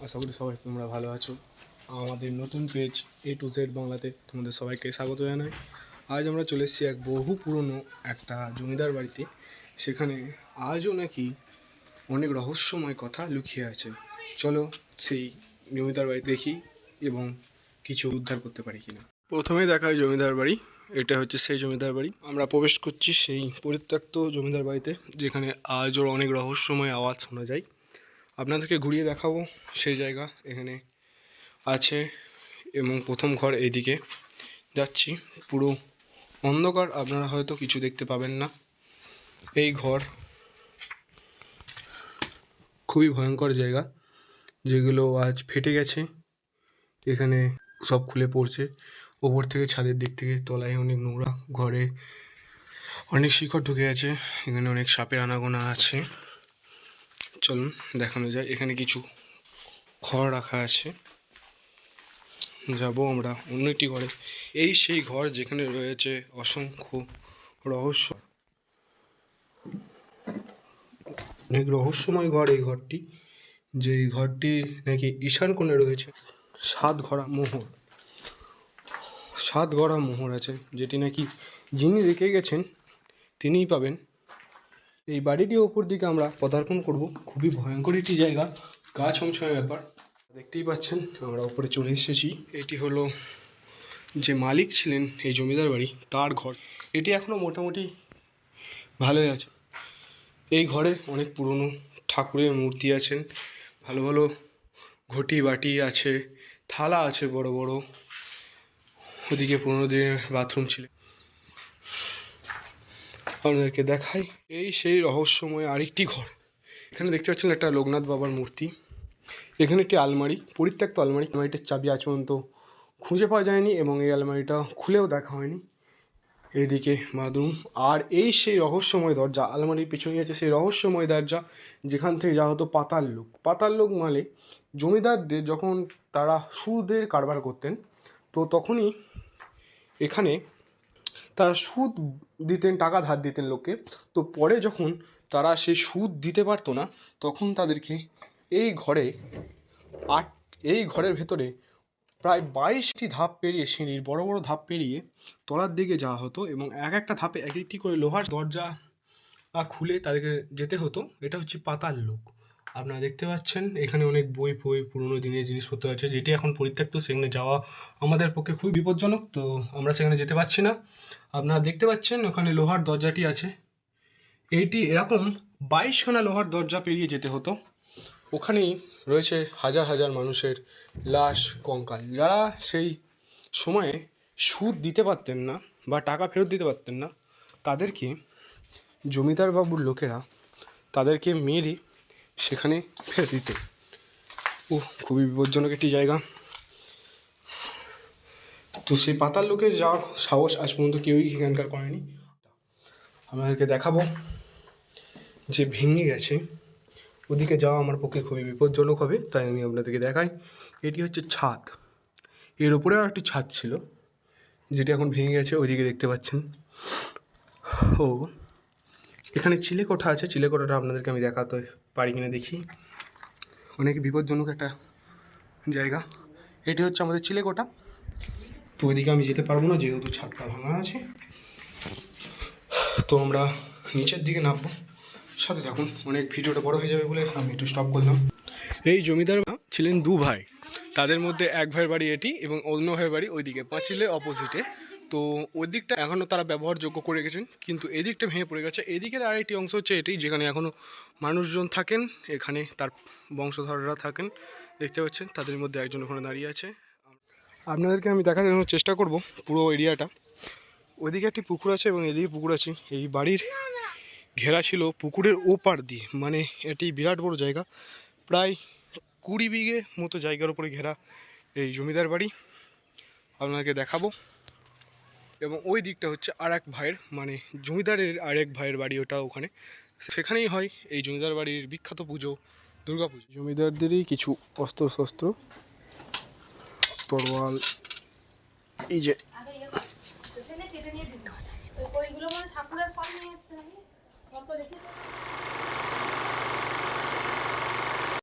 আশা করি সবাই তোমরা ভালো আছো। আমাদের নতুন পেজ A to Z বাংলাতে তোমাদের সবাইকে স্বাগত জানাই। আজ আমরা চলে এসেছি এক বহু পুরনো একটা জমিদার বাড়িতে। সেখানে আজও নাকি অনেক রহস্যময় কথা লুকিয়ে আছে। চলো সেই জমিদার বাড়ি দেখি এবং কিছু উদ্ধার করতে পারি কিনা। প্রথমেই দেখা হয় জমিদার বাড়ি। এটা হচ্ছে সেই জমিদার বাড়ি। আমরা প্রবেশ করছি সেই পরিত্যক্ত জমিদার বাড়িতে, যেখানে আজও অনেক রহস্যময় আওয়াজ শোনা যায়। আপনাদেরকে ঘুরিয়ে দেখাবো সেই জায়গা এখানে আছে। এবং প্রথম ঘর এইদিকে যাচ্ছি, পুরো অন্ধকার, আপনারা হয়তো কিছু দেখতে পাবেন না। এই ঘর খুবই ভয়ঙ্কর জায়গা, যেগুলো আজ ফেটে গেছে। এখানে সব খুলে পড়ছে ওপর থেকে, ছাদের দিক থেকে। তলায় অনেক নোংরা, ঘরে অনেক শিকড় ঢুকে গেছে। এখানে অনেক সাপের আনাগোনা আছে। চলুন দেখানো যায়। এখানে কিছু খড় রাখা আছে। যাব আমরা অন্য একটি ঘরে। এই সেই ঘর যেখানে রয়েছে অসংখ্য রহস্য, অনেক রহস্যময় ঘর এই ঘরটি। যে ঘরটি নাকি ঈশান কোণে রয়েছে। সাত গড়া মোহর আছে, যেটি নাকি যিনি রেখে গেছেন তিনিই পাবেন। এই বাড়িটির ওপর দিকে আমরা পদার্পণ করব। খুবই ভয়ঙ্কর একটি জায়গা, গা ছমছমের ব্যাপার। দেখতেই পাচ্ছেন আমরা উপরে চলে এসেছি। এটি হলো যে মালিক ছিলেন এই জমিদার বাড়ি, তার ঘর। এটি এখনও মোটামুটি ভালোই আছে। এই ঘরে অনেক পুরনো ঠাকুরের মূর্তি আছেন, ভালো ভালো ঘটি বাটি আছে, থালা আছে বড় বড়। ওদিকে পুরোনো দিনের বাথরুম ছিল। আপনাদেরকে দেখাই এই সেই রহস্যময় আরেকটি ঘর। এখানে দেখতে পাচ্ছেন একটা লোকনাথ বাবার মূর্তি। এখানে একটি আলমারি, পরিত্যক্ত আলমারি। আলমারিটার চাবি আজ পর্যন্ত খুঁজে পাওয়া যায়নি এবং এই আলমারিটা খুলেও দেখা হয়নি। এদিকে বাথরুম। আর এই সেই রহস্যময় দরজা, আলমারির পিছনে আছে সেই রহস্যময় দরজা, যেখান থেকে যাওয়া হতো পাতাল লোক। পাতাল লোক মানে জমিদারদের যখন তারা সুদের কারবার করতেন, তো তখনই এখানে তারা সুদ দিতেন, টাকা ধার দিতেন লোককে। তো পরে যখন তারা সেই সুদ দিতে পারতো না, তখন তাদেরকে এই ঘরে এই ঘরের ভেতরে প্রায় 22টি ধাপ পেরিয়ে, সিঁড়ির বড় বড় ধাপ পেরিয়ে তলার দিকে যাওয়া হতো এবং এক একটা ধাপে এক একটি করে লোহার দরজা খুলে তাদেরকে যেতে হতো। এটা হচ্ছে পাতাল লোক। আপনারা দেখতে পাচ্ছেন এখানে অনেক বই পুরোনো দিনের জিনিসপত্র আছে, যেটি এখন পরিত্যক্ত। সেখানে যাওয়া আমাদের পক্ষে খুবই বিপজ্জনক, তো আমরা সেখানে যেতে পারছি না। আপনারা দেখতে পাচ্ছেন ওখানে লোহার দরজাটি আছে। এইটি এরকম 22খানা লোহার দরজা পেরিয়ে যেতে হতো। ওখানেই রয়েছে হাজার হাজার মানুষের লাশ, কঙ্কাল, যারা সেই সময়ে সুদ দিতে পারতেন না বা টাকা ফেরত দিতে পারতেন না। তাদেরকে জমিদার বাবুর লোকেরা তাদেরকে মেরে সেখানে ফেলে দিত। খুবই বিপজ্জনক একটি জায়গা। তো সেই পাতাল লোকের যাওয়ার সাহস আজ পর্যন্ত কেউই এখানকার করেনি। আমাদেরকে দেখাবো যে ভেঙে গেছে, ওদিকে যাওয়া আমার পক্ষে খুবই বিপজ্জনক হবে, তাই আমি আপনাদেরকে দেখাই। এটি হচ্ছে ছাদ। এর উপরে আর একটি ছাদ ছিল, যেটি এখন ভেঙে গেছে। ওইদিকে দেখতে পাচ্ছেন। এখানে চিলেকোঠা আছে। চিলেকোঠাটা আপনাদেরকে আমি দেখাতে পারি কিনা দেখি। অনেক বিপজ্জনক একটা জায়গা। এটি হচ্ছে আমাদের চিলেকোঠা। তো ওইদিকে আমি যেতে পারবো না, যেহেতু ছাদটা ভাঙা আছে। তো আমরা নিচের দিকে নামবো, সাথে থাকুন। অনেক ভিডিওটা বড় হয়ে যাবে বলে আমি একটু স্টপ করলাম। এই জমিদার ছিলেন দু ভাই। তাদের মধ্যে এক ভাইয়ের বাড়ি এটি এবং অন্য ভাইয়ের বাড়ি ওইদিকে, পাঁচিলের অপোজিটে। তো ওই দিকটা এখনও তারা ব্যবহারযোগ্য করে গেছেন, কিন্তু এদিকটা ভেঙে পড়ে গেছে। এদিকের আরেকটি অংশ হচ্ছে এটি, যেখানে এখনও মানুষজন থাকেন। এখানে তার বংশধররা থাকেন, দেখতে পাচ্ছেন। তাদের মধ্যে একজন ওখানে দাঁড়িয়ে আছে। আপনাদেরকে আমি দেখানোর চেষ্টা করব পুরো এরিয়াটা। ওইদিকে একটি পুকুর আছে এবং এদিকে পুকুর আছে। এই বাড়ির ঘেরা ছিল পুকুরের ওপার দিয়ে, মানে এটি বিরাট বড় জায়গা, প্রায় 20 বিঘে মতো জায়গার উপরে ঘেরা এই জমিদার বাড়ি। আপনাকে দেখাবো। এবং ওই দিকটা হচ্ছে আর এক ভাইয়ের, মানে জমিদারের আরেক ভাইয়ের বাড়ি, ওটা ওখানে। সেখানেই হয় এই জমিদার বাড়ির বিখ্যাত পুজো, দুর্গা পুজো। জমিদারদেরই কিছু অস্ত্র শস্ত্র, তরোয়াল, এই যে